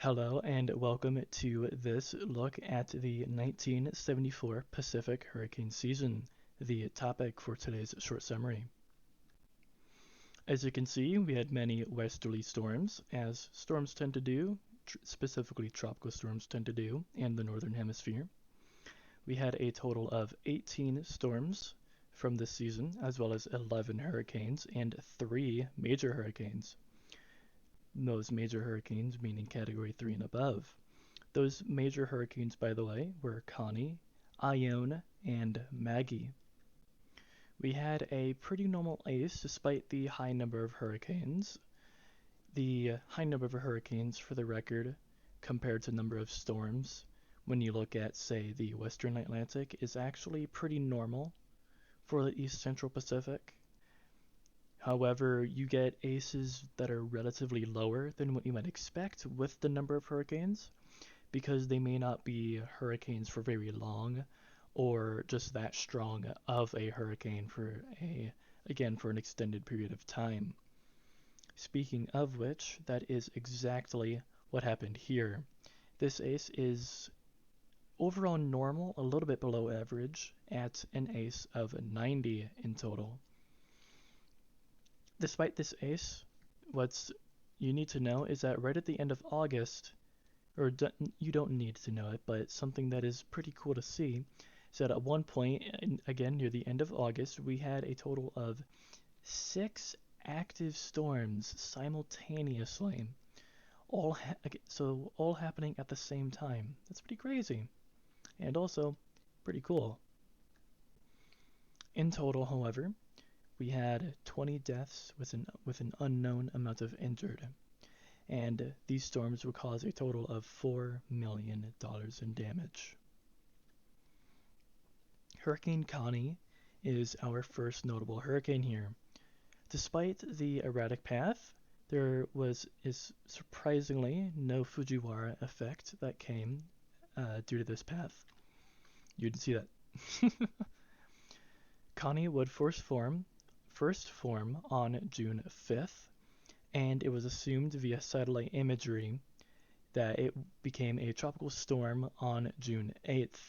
Hello and welcome to this look at the 1974 Pacific hurricane season, the topic for today's short summary. As you can see, we had many westerly storms, as storms tend to do, specifically tropical storms tend to do in the northern hemisphere. We had a total of 18 storms from this season, as well as 11 hurricanes and 3 major hurricanes. Those major hurricanes meaning category 3 and above. Those major hurricanes, by the way, were Connie, Ione, and Maggie. We had a pretty normal ACE despite the high number of hurricanes. The high number of hurricanes, for the record, compared to number of storms, when you look at, say, the Western Atlantic, is actually pretty normal for the East Central Pacific. However, you get ACEs that are relatively lower than what you might expect with the number of hurricanes, because they may not be hurricanes for very long or just that strong of a hurricane for an extended period of time. Speaking of which, that is exactly what happened here. This ACE is overall normal, a little bit below average, at an ACE of 90 in total. Despite this ACE, what's you need to know is that right at the end of August, or you don't need to know it, but something that is pretty cool to see is that at one point, again near the end of August, we had a total of 6 active storms simultaneously, all happening at the same time. That's pretty crazy, and also pretty cool. In total, however, we had 20 deaths with an unknown amount of injured, and these storms will cause a total of $4 million in damage. Hurricane Connie is our first notable hurricane here. Despite the erratic path, there is surprisingly no Fujiwara effect that came due to this path. You didn't see that. Connie would first form on June 5th, and it was assumed via satellite imagery that it became a tropical storm on June 8th.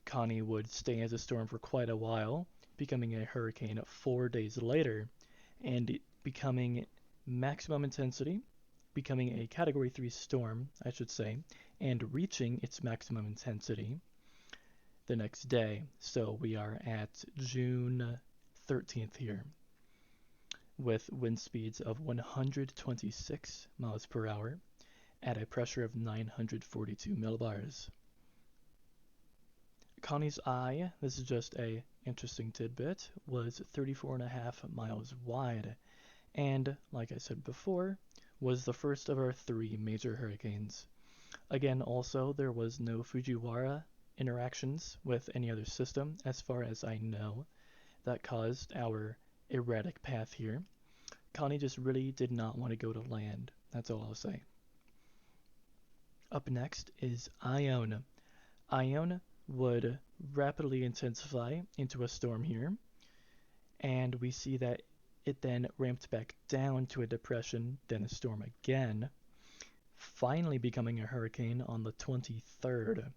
Connie would stay as a storm for quite a while, becoming a hurricane 4 days later, and becoming maximum intensity, becoming a Category 3 storm, I should say, and reaching its maximum intensity the next day. So we are at June 13th here, with wind speeds of 126 miles per hour at a pressure of 942 millibars. Connie's eye, this is just a interesting tidbit, was 34.5 miles wide, and like I said before, was the first of our 3 major hurricanes. Again, also, there was no Fujiwara interactions with any other system, as far as I know, that caused our erratic path here. Connie just really did not want to go to land. That's all I'll say. Up next is Ione. Ione would rapidly intensify into a storm here, and we see that it then ramped back down to a depression, then a storm again, finally becoming a hurricane on the 23rd.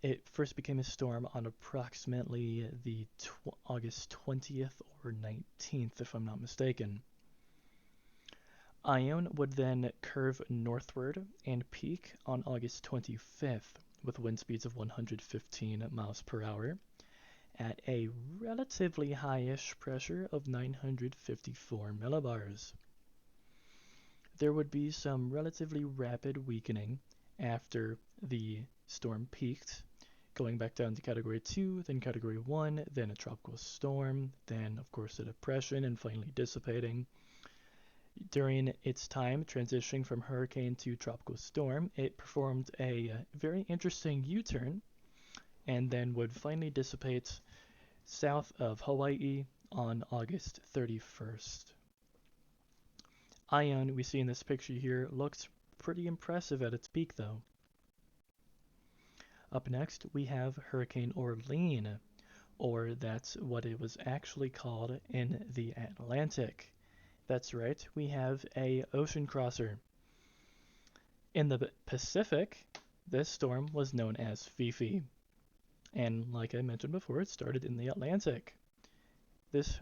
It first became a storm on approximately the August 20th or 19th, if I'm not mistaken. Ione would then curve northward and peak on August 25th with wind speeds of 115 miles per hour at a relatively high-ish pressure of 954 millibars. There would be some relatively rapid weakening after the storm peaked, going back down to Category 2, then Category 1, then a tropical storm, then of course a depression, and finally dissipating. During its time transitioning from hurricane to tropical storm, it performed a very interesting U-turn and then would finally dissipate south of Hawaii on August 31st. Ione, we see in this picture here, looks pretty impressive at its peak though. Up next, we have Hurricane Orlene, or that's what it was actually called in the Atlantic. That's right, we have a ocean crosser. In the Pacific, this storm was known as Fifi, and like I mentioned before, it started in the Atlantic. This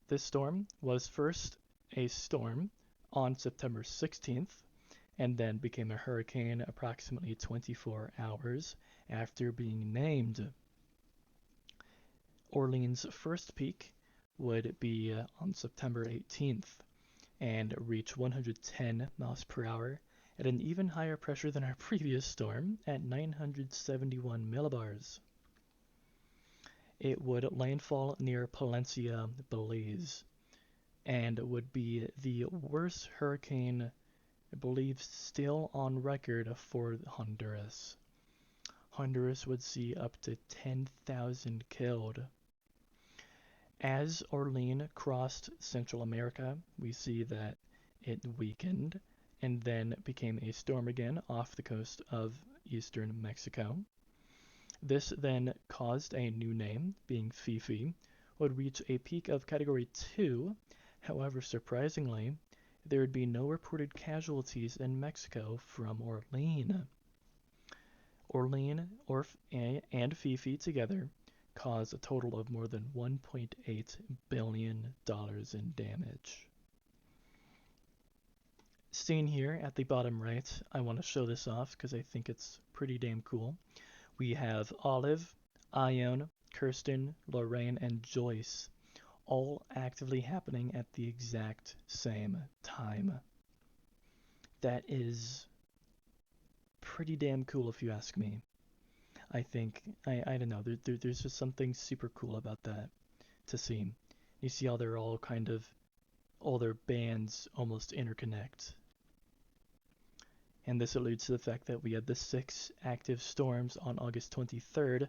this storm was first a storm on September 16th and then became a hurricane approximately 24 hours after being named. Orleans' first peak would be on September 18th and reach 110 miles per hour at an even higher pressure than our previous storm at 971 millibars. It would landfall near Palencia, Belize, and would be the worst hurricane, I believe, still on record for Honduras. Honduras would see up to 10,000 killed. As Orlean crossed Central America, we see that it weakened and then became a storm again off the coast of eastern Mexico. This then caused a new name, being Fifi, would reach a peak of Category 2. However, surprisingly, there would be no reported casualties in Mexico from Orlean. Orlean and Fifi together caused a total of more than $1.8 billion in damage. Seen here at the bottom right, I want to show this off because I think it's pretty damn cool. We have Olive, Ione, Kirsten, Lorraine, and Joyce all actively happening at the exact same time. That is pretty damn cool if you ask me. I think, I don't know, there's just something super cool about that to see. You see how they're all kind of, all their bands almost interconnect. And this alludes to the fact that we had the 6 active storms on August 23rd.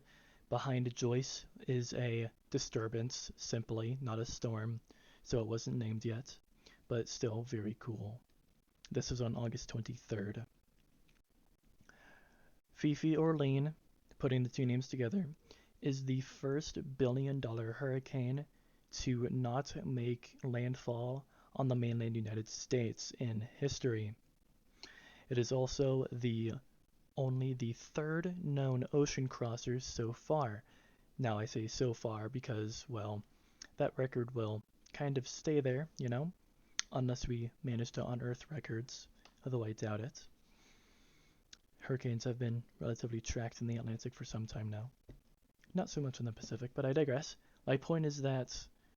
Behind Joyce is a disturbance, simply, not a storm, so it wasn't named yet, but still very cool. This was on August 23rd. Fifi Orlean, putting the two names together, is the first billion-dollar hurricane to not make landfall on the mainland United States in history. It is also only the third known ocean crosser so far. Now I say so far because, well, that record will kind of stay there, you know, unless we manage to unearth records, although I doubt it. Hurricanes have been relatively tracked in the Atlantic for some time now. Not so much in the Pacific, but I digress. My point is that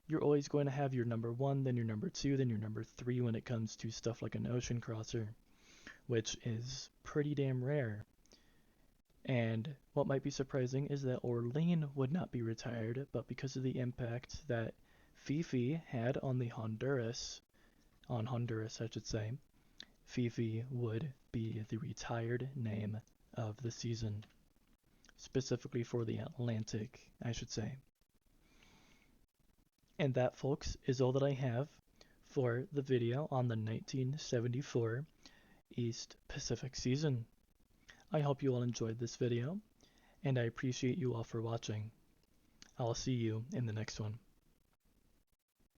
you're always going to have your number 1, then your number 2, then your number 3 when it comes to stuff like an ocean crosser, which is pretty damn rare. And what might be surprising is that Orlean would not be retired, but because of the impact that Fifi had on Honduras, I should say, Fifi would be the retired name of the season. Specifically for the Atlantic, I should say. And that, folks, is all that I have for the video on the 1974 East Pacific season. I hope you all enjoyed this video, and I appreciate you all for watching. I'll see you in the next one.